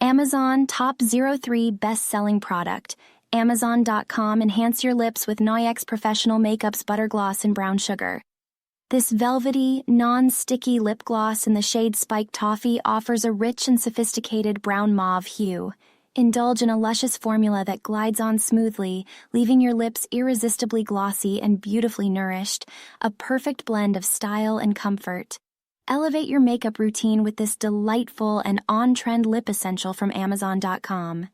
Amazon Top 03 Best-Selling Product. Amazon.com Enhance your lips with NYX Professional Makeup's Butter Gloss and Brown Sugar. This velvety, non-sticky lip gloss in the shade Spiked Toffee offers a rich and sophisticated brown mauve hue. Indulge in a luscious formula that glides on smoothly, leaving your lips irresistibly glossy and beautifully nourished, a perfect blend of style and comfort. Elevate your makeup routine with this delightful and on-trend lip essential from Amazon.com.